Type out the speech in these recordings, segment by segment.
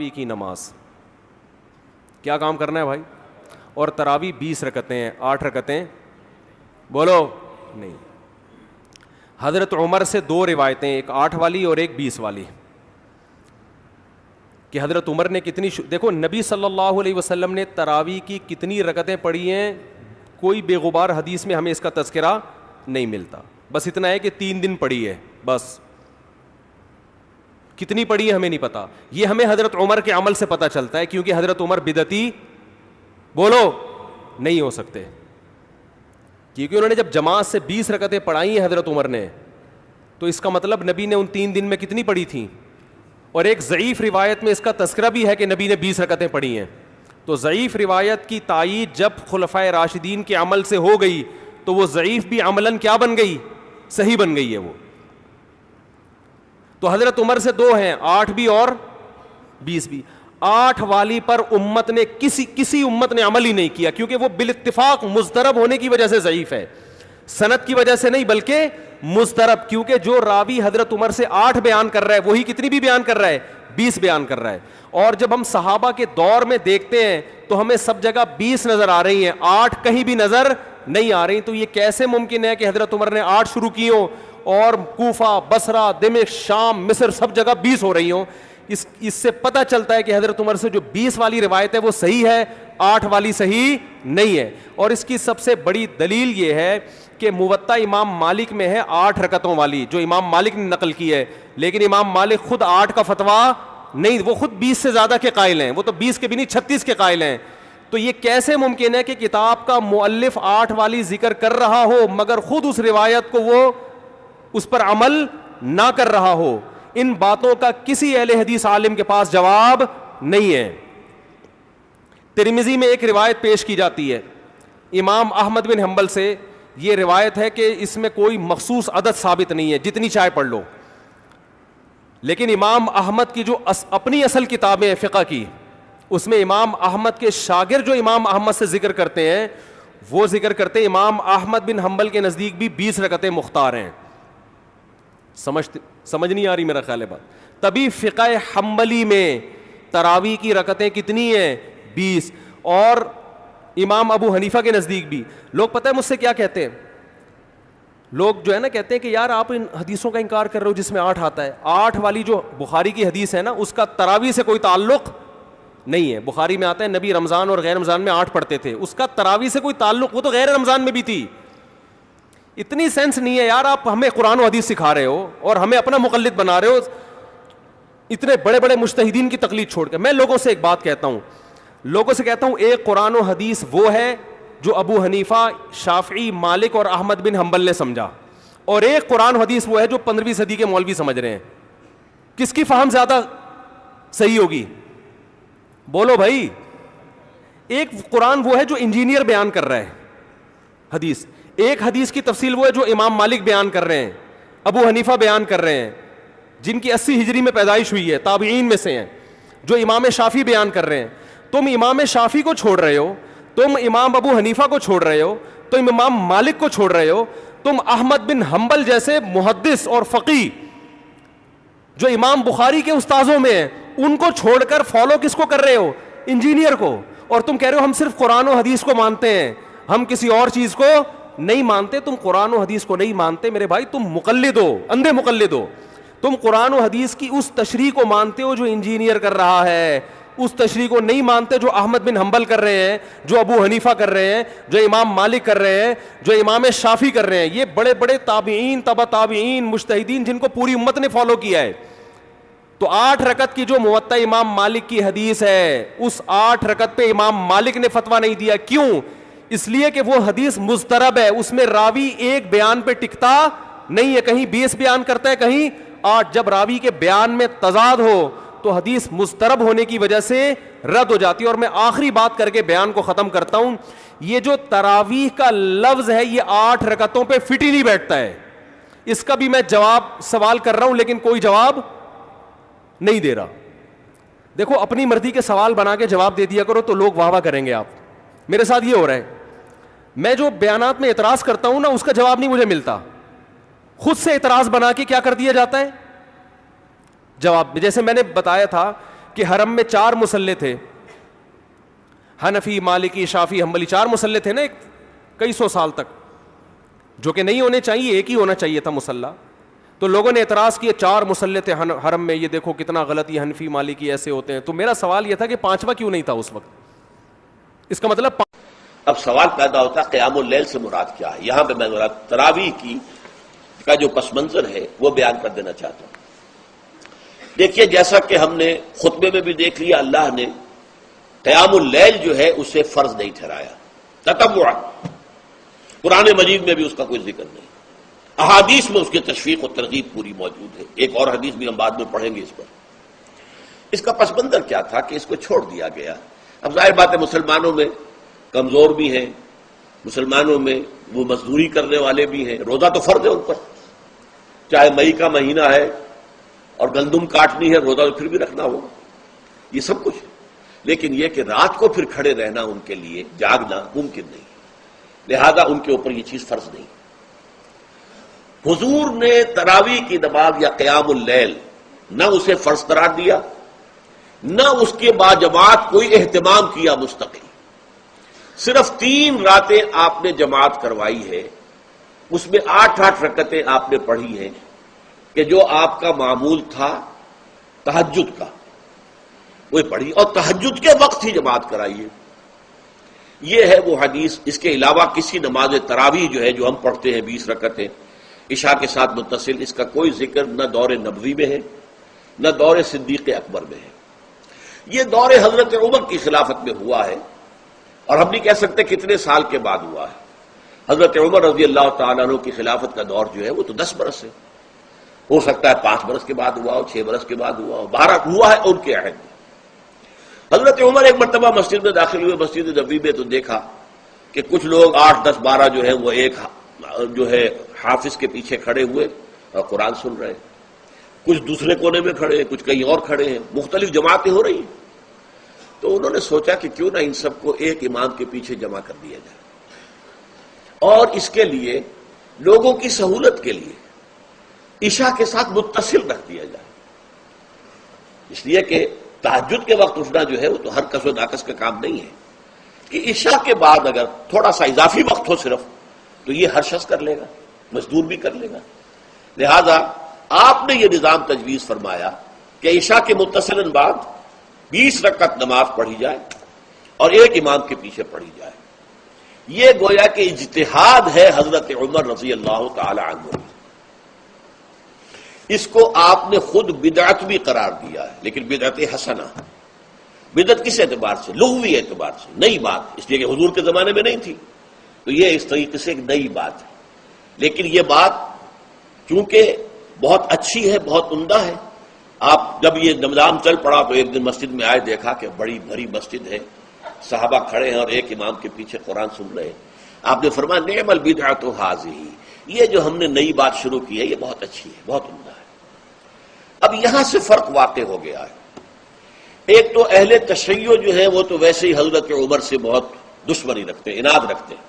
تراویح کی نماز. کیا کام کرنا ہے بھائی؟ اور تراویح 20 رکعتیں ہیں, 8 رکعتیں بولو نہیں. حضرت عمر سے 2 روایتیں, ایک 8 والی اور ایک 20 والی, کہ حضرت عمر نے کتنی دیکھو نبی صلی اللہ علیہ وسلم نے تراویح کی کتنی رکعتیں پڑھی ہیں, کوئی بے غبار حدیث میں ہمیں اس کا تذکرہ نہیں ملتا. بس اتنا ہے کہ 3 دن پڑھی ہے, بس کتنی پڑھی ہے ہمیں نہیں پتا. یہ ہمیں حضرت عمر کے عمل سے پتہ چلتا ہے, کیونکہ حضرت عمر بدعتی بولو نہیں ہو سکتے, کیونکہ انہوں نے جب جماعت سے 20 رکعتیں پڑھائی ہیں حضرت عمر نے, تو اس کا مطلب نبی نے ان 3 دن میں کتنی پڑھی تھیں. اور ایک ضعیف روایت میں اس کا تذکرہ بھی ہے کہ نبی نے 20 رکعتیں پڑھی ہیں. تو ضعیف روایت کی تائید جب خلفائے راشدین کے عمل سے ہو گئی تو وہ ضعیف بھی عملاً کیا بن گئی؟ صحیح بن گئی ہے وہ. تو حضرت عمر سے 2 ہیں, 8 بھی اور 20 بھی. 8 والی پر امت نے کسی امت نے عمل ہی نہیں کیا, کیونکہ وہ بالاتفاق مضطرب ہونے کی وجہ سے ضعیف ہے, سند کی وجہ سے نہیں بلکہ مضطرب, کیونکہ جو راوی حضرت عمر سے 8 بیان کر رہا ہے وہی کتنی بھی بیان کر رہا ہے؟ 20 بیان کر رہا ہے. اور جب ہم صحابہ کے دور میں دیکھتے ہیں تو ہمیں سب جگہ 20 نظر آ رہی ہیں, 8 کہیں بھی نظر نہیں آ رہی. تو یہ کیسے ممکن ہے کہ حضرت عمر نے 8 شروع کی ہوں اور کوفہ, بصرہ, دمشق, شام, مصر سب جگہ 20 ہو رہی ہوں؟ اس سے پتہ چلتا ہے کہ حضرت عمر سے جو 20 والی روایت ہے وہ صحیح ہے, 8 والی صحیح نہیں ہے. اور اس کی سب سے بڑی دلیل یہ ہے کہ موطا امام مالک میں ہے 8 رکعتوں والی, جو امام مالک نے نقل کی ہے, لیکن امام مالک خود 8 کا فتویٰ نہیں, وہ خود 20 سے زیادہ کے قائل ہیں, وہ تو 20 کے بھی نہیں 36 کے قائل ہیں. تو یہ کیسے ممکن ہے کہ کتاب کا مؤلف 8 والی ذکر کر رہا ہو مگر خود اس روایت کو وہ اس پر عمل نہ کر رہا ہو؟ ان باتوں کا کسی اہل حدیث عالم کے پاس جواب نہیں ہے. ترمذی میں ایک روایت پیش کی جاتی ہے امام احمد بن حنبل سے, یہ روایت ہے کہ اس میں کوئی مخصوص عدد ثابت نہیں ہے, جتنی چاہے پڑھ لو, لیکن امام احمد کی جو اپنی اصل کتابیں فقہ کی, اس میں امام احمد کے شاگرد جو امام احمد سے ذکر کرتے ہیں وہ ذکر کرتے ہیں امام احمد بن حنبل کے نزدیک بھی 20 رکعتیں مختار ہیں. سمجھ نہیں آ رہی میرا خیال ہے بات. تبھی فقہ حنبلی میں تراویح کی رکعتیں کتنی ہیں؟ 20. اور امام ابو حنیفہ کے نزدیک بھی. لوگ پتہ ہے مجھ سے کیا کہتے ہیں, لوگ جو ہے نا کہتے ہیں کہ یار آپ ان حدیثوں کا انکار کر رہے ہو جس میں 8 آتا ہے. 8 والی جو بخاری کی حدیث ہے نا اس کا تراویح سے کوئی تعلق نہیں ہے. بخاری میں آتا ہے نبی رمضان اور غیر رمضان میں 8 پڑھتے تھے, اس کا تراویح سے کوئی تعلق, وہ تو غیر رمضان میں بھی تھی. اتنی سینس نہیں ہے یار, آپ ہمیں قرآن و حدیث سکھا رہے ہو اور ہمیں اپنا مقلد بنا رہے ہو, اتنے بڑے بڑے مجتہدین کی تقلید چھوڑ کے. میں لوگوں سے ایک بات کہتا ہوں, ایک قرآن و حدیث وہ ہے جو ابو حنیفہ, شافعی, مالک اور احمد بن حنبل نے سمجھا, اور ایک قرآن و حدیث وہ ہے جو 15ویں صدی کے مولوی سمجھ رہے ہیں. کس کی فہم زیادہ صحیح ہوگی؟ بولو بھائی. ایک قرآن وہ ہے جو انجینئر بیان کر رہا ہے حدیث, ایک حدیث کی تفصیل وہ ہے جو امام مالک بیان کر رہے ہیں, ابو حنیفہ بیان کر رہے ہیں, جن کی 80 ہجری میں پیدائش ہوئی ہے, تابعین میں سے ہیں, جو امام شافعی بیان کر رہے ہیں. تم امام شافعی کو چھوڑ رہے ہو, تم امام ابو حنیفہ کو چھوڑ رہے ہو, تم امام مالک کو چھوڑ رہے ہو, تم احمد بن حنبل جیسے محدث اور فقیہ جو امام بخاری کے استاذوں میں ہیں ان کو چھوڑ کر فالو کس کو کر رہے ہو؟ انجینئر کو. اور تم کہہ رہے ہو ہم صرف قرآن و حدیث کو مانتے ہیں, ہم کسی اور چیز کو نہیں مانتے. تم قرآن و حدیث کو نہیں مانتے میرے بھائی, تم مقلد ہو, اندھے مقلد ہو. تم قرآن و حدیث کی اس تشریح کو مانتے ہو جو انجینئر کر رہا ہے, اس تشریح کو نہیں مانتے جو احمد بن حنبل کر رہے ہیں, جو ابو حنیفہ کر رہے ہیں, جو امام مالک کر رہے ہیں, جو امام شافعی کر رہے ہیں. یہ بڑے بڑے تابعین, تبع تابعین, مجتہدین جن کو پوری امت نے فالو کیا ہے. تو 8 رکعت کی جو موطا امام مالک کی حدیث ہے, اس 8 رکعت پہ امام مالک نے فتویٰ نہیں دیا. کیوں؟ اس لیے کہ وہ حدیث مضطرب ہے, اس میں راوی ایک بیان پہ ٹکتا نہیں ہے, کہیں 20 بیان کرتا ہے, کہیں 8. جب راوی کے بیان میں تضاد ہو تو حدیث مضطرب ہونے کی وجہ سے رد ہو جاتی ہے. اور میں آخری بات کر کے بیان کو ختم کرتا ہوں, یہ جو تراویح کا لفظ ہے یہ 8 رکعتوں پہ فٹ ہی نہیں بیٹھتا ہے. اس کا بھی میں جواب سوال کر رہا ہوں لیکن کوئی جواب نہیں دے رہا. دیکھو اپنی مرضی کے سوال بنا کے جواب دے دیا کرو تو لوگ واہ واہ کریں گے. آپ میرے ساتھ یہ ہو رہا ہے, میں جو بیانات میں اعتراض کرتا ہوں نا اس کا جواب نہیں مجھے ملتا, خود سے اعتراض بنا کے کیا کر دیا جاتا ہے جواب. جیسے میں نے بتایا تھا کہ حرم میں 4 مصلے تھے، حنفی، مالکی، شافعی، حنبلی، 4 مصلے تھے نا کئی سو سال تک، جو کہ نہیں ہونے چاہیے، ایک ہی ہونا چاہیے تھا مصلی. تو لوگوں نے اعتراض کیا 4 مصلے تھے حرم میں، یہ دیکھو کتنا غلط، یہ حنفی مالکی ایسے ہوتے ہیں. تو میرا سوال یہ تھا کہ 5واں کیوں نہیں تھا اس وقت؟ اس کا مطلب اب سوال پیدا ہوتا ہے قیام اللیل سے مراد کیا ہے. یہاں پہ میں تراویح کا جو پس منظر ہے وہ بیان کر دینا چاہتا ہوں. دیکھیے جیسا کہ ہم نے خطبے میں بھی دیکھ لیا، اللہ نے قیام اللیل جو ہے اسے فرض نہیں ٹھہرایا تطوعا. قرآن مجید میں بھی اس کا کوئی ذکر نہیں، احادیث میں اس کی تشویق و ترغیب پوری موجود ہے. ایک اور حدیث بھی ہم بعد میں پڑھیں گے اس پر. اس کا پس منظر کیا تھا کہ اس کو چھوڑ دیا گیا. اب ظاہر بات ہے مسلمانوں میں کمزور بھی ہیں، مسلمانوں میں وہ مزدوری کرنے والے بھی ہیں، روزہ تو فرض ہے ان پر، چاہے مئی کا مہینہ ہے اور گندم کاٹنی ہے، روزہ تو پھر بھی رکھنا ہوگا، یہ سب کچھ. لیکن یہ کہ رات کو پھر کھڑے رہنا ان کے لیے، جاگنا ممکن نہیں، لہذا ان کے اوپر یہ چیز فرض نہیں. حضور نے تراویح کی نماز یا قیام اللیل نہ اسے فرض قرار دیا، نہ اس کے بعد جماعت کوئی اہتمام کیا مستقل. صرف 3 راتیں آپ نے جماعت کروائی ہے، اس میں 8 رکعتیں آپ نے پڑھی ہیں کہ جو آپ کا معمول تھا تہجد کا وہ پڑھی، اور تہجد کے وقت ہی جماعت کرائی ہے. یہ ہے وہ حدیث. اس کے علاوہ کسی نماز تراویح جو ہے جو ہم پڑھتے ہیں 20 رکعتیں عشاء کے ساتھ متصل، اس کا کوئی ذکر نہ دور نبوی میں ہے نہ دور صدیق اکبر میں ہے. یہ دور حضرت عمر کی خلافت میں ہوا ہے، اور ہم نہیں کہہ سکتے کتنے سال کے بعد ہوا ہے. حضرت عمر رضی اللہ تعالیٰ عنہ کی خلافت کا دور جو ہے وہ تو 10 برس ہے، ہو سکتا ہے 5 برس کے بعد ہوا ہو، 6 برس کے بعد ہوا ہو، 12 ہوا ہے ان کے عہد میں. حضرت عمر ایک مرتبہ مسجد میں داخل ہوئے، مسجد نبوی میں، تو دیکھا کہ کچھ لوگ 8، 10، 12 جو ہے وہ ایک جو ہے حافظ کے پیچھے کھڑے ہوئے اور قرآن سن رہے ہیں. کچھ دوسرے کونے میں کھڑے ہیں، کچھ کہیں اور کھڑے ہیں، مختلف جماعتیں ہو رہی ہیں. تو انہوں نے سوچا کہ کیوں نہ ان سب کو ایک امام کے پیچھے جمع کر دیا جائے، اور اس کے لیے لوگوں کی سہولت کے لیے عشاء کے ساتھ متصل رکھ دیا جائے. اس لیے کہ تہجد کے وقت اٹھنا جو ہے وہ تو ہر کس و ناقص کا کام نہیں ہے، کہ عشاء کے بعد اگر تھوڑا سا اضافی وقت ہو صرف، تو یہ ہر شخص کر لے گا، مزدور بھی کر لے گا. لہذا آپ نے یہ نظام تجویز فرمایا کہ عشاء کے متصلاً بعد 20 رکعت نماز پڑھی جائے اور ایک امام کے پیچھے پڑھی جائے. یہ گویا کہ اجتہاد ہے حضرت عمر رضی اللہ تعالی عنہ. اس کو آپ نے خود بدعت بھی قرار دیا ہے، لیکن بدعت حسنہ. بدعت کس اعتبار سے؟ لغوی اعتبار سے، نئی بات، اس لیے کہ حضور کے زمانے میں نہیں تھی، تو یہ اس طریقے سے ایک نئی بات ہے. لیکن یہ بات چونکہ بہت اچھی ہے، بہت عمدہ ہے. آپ جب یہ نظام چل پڑا تو ایک دن مسجد میں آئے، دیکھا کہ بڑی بھری مسجد ہے، صحابہ کھڑے ہیں اور ایک امام کے پیچھے قرآن سن رہے ہیں. آپ نے فرمایا نعم البدعۃ ھذہ، یہ جو ہم نے نئی بات شروع کی ہے یہ بہت اچھی ہے، بہت عمدہ ہے. اب یہاں سے فرق واقع ہو گیا ہے. ایک تو اہل تشیع جو ہے وہ تو ویسے ہی حضرت عمر سے بہت دشمنی رکھتے ہیں، عناد رکھتے ہیں،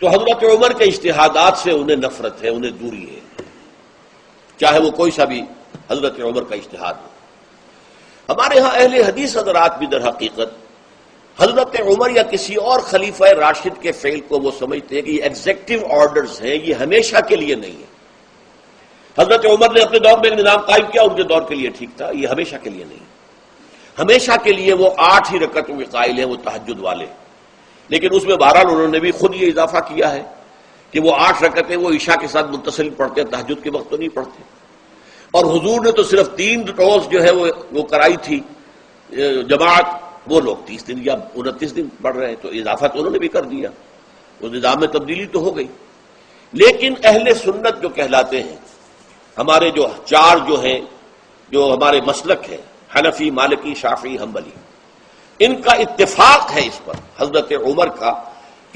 تو حضرت عمر کے اجتہادات سے انہیں نفرت ہے، انہیں دوری ہے، چاہے وہ کوئی سا بھی حضرت عمر کا اجتہاد ہو. ہمارے ہاں اہل حدیث حضرات بھی در حقیقت حضرت عمر یا کسی اور خلیفہ راشد کے فعل کو وہ سمجھتے ہیں کہ یہ ایگزیکٹو آرڈرز ہیں، یہ ہمیشہ کے لیے نہیں ہے. حضرت عمر نے اپنے دور میں ایک نظام قائم کیا، ان کے دور کے لیے ٹھیک تھا، یہ ہمیشہ کے لیے نہیں. ہمیشہ کے لیے وہ 8 ہی رکعتوں کے قائل ہیں، وہ تہجد والے. لیکن اس میں بہرحال انہوں نے بھی خود یہ اضافہ کیا ہے کہ وہ 8 رکعتیں وہ عشاء کے ساتھ متصل پڑھتے ہیں، تہجد کے وقت تو نہیں پڑھتے. اور حضور نے تو صرف 3 روز جو ہے وہ کرائی تھی جماعت، وہ لوگ 30 دن یا 29 دن پڑھ رہے ہیں، تو اضافہ تو انہوں نے بھی کر دیا، اس نظام میں تبدیلی تو ہو گئی. لیکن اہل سنت جو کہلاتے ہیں، ہمارے جو 4 جو ہیں، جو ہمارے مسلک ہے، حنفی، مالکی، شافعی، حنبلی، ان کا اتفاق ہے اس پر حضرت عمر کا،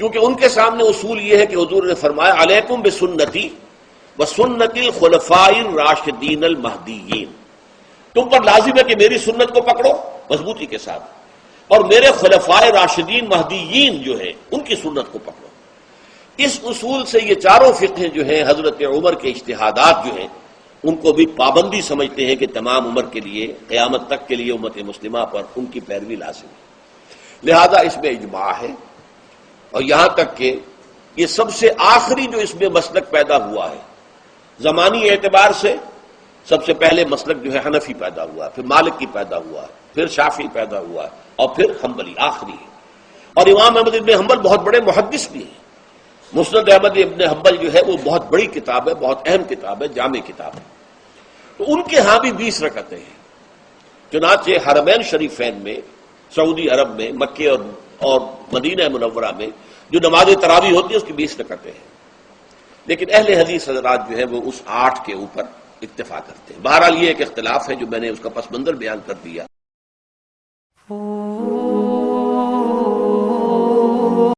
کیونکہ ان کے سامنے اصول یہ ہے کہ حضور نے فرمایا علیکم بسنتی وسنت الخلفاء الراشدین المہدیین، تم پر لازم ہے کہ میری سنت کو پکڑو مضبوطی کے ساتھ، اور میرے خلفاء راشدین مہدیین جو ہیں ان کی سنت کو پکڑو. اس اصول سے یہ چاروں فقہ جو ہیں حضرت عمر کے اجتہادات جو ہیں ان کو بھی پابندی سمجھتے ہیں کہ تمام عمر کے لیے قیامت تک کے لیے امت مسلمہ پر ان کی پیروی لازم ہے، لہذا اس میں اجماع ہے۔ اور یہاں تک کہ یہ سب سے آخری جو اس میں مسلک پیدا ہوا ہے زمانی اعتبار سے، سب سے پہلے مسلک جو ہے حنفی پیدا ہوا ہے، پھر مالک کی پیدا ہوا ہے، پھر شافعی پیدا ہوا ہے، اور پھر حنبلی آخری ہے۔ اور امام احمد ابن حنبل بہت بڑے محدث بھی ہیں۔ مسند احمد ابن حنبل جو ہے وہ بہت بڑی کتاب ہے، بہت اہم کتاب ہے، جامع کتاب ہے۔ تو ان کے ہاں بھی 20 رکعتیں ہیں۔ چنانچہ حرمین شریفین میں، سعودی عرب میں، مکے اور مدینہ منورہ میں جو نماز تراویح ہوتی ہے اس کی 20 رکعتیں ہیں، لیکن اہل حدیث حضرات جو ہے وہ اس 8 کے اوپر اکتفا کرتے ہیں۔ بہرحال یہ ایک اختلاف ہے جو میں نے اس کا پس منظر بیان کر دیا۔